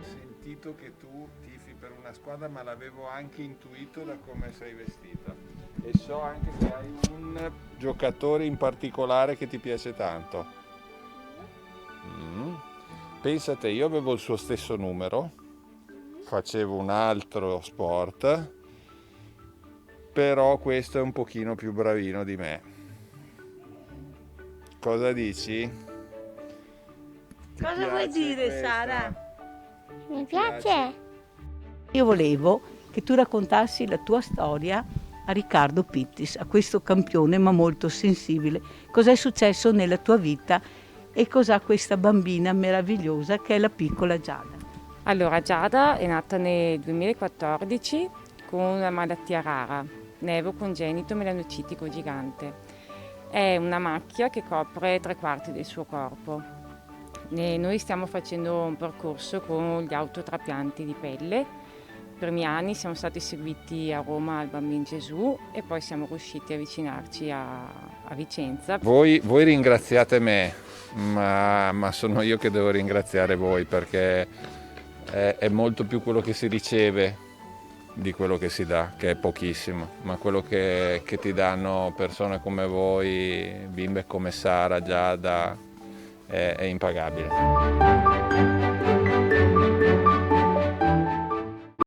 Sentito che tu tifi per una squadra, ma l'avevo anche intuito da come sei vestita. E so anche che hai un giocatore in particolare che ti piace tanto. Mm. Pensate, io avevo il suo stesso numero, facevo un altro sport, però questo è un pochino più bravino di me. Cosa dici? Ti Cosa vuoi piace dire, Sara? questa? Mi Ti piace? piace? Io volevo che tu raccontassi la tua storia a Riccardo Pittis, a questo campione ma molto sensibile. Cos'è successo nella tua vita e cos'ha questa bambina meravigliosa che è la piccola Giada? Allora, Giada è nata nel 2014 con una malattia rara, nevo congenito melanocitico gigante. È una macchia che copre 3/4 del suo corpo. Noi stiamo facendo un percorso con gli autotrapianti di pelle. I primi anni siamo stati seguiti a Roma al Bambin Gesù e poi siamo riusciti a avvicinarci a Vicenza. Voi ringraziate me, ma sono io che devo ringraziare voi perché è molto più quello che si riceve di quello che si dà, che è pochissimo, ma quello che ti danno persone come voi, bimbe come Sara, Giada, è impagabile.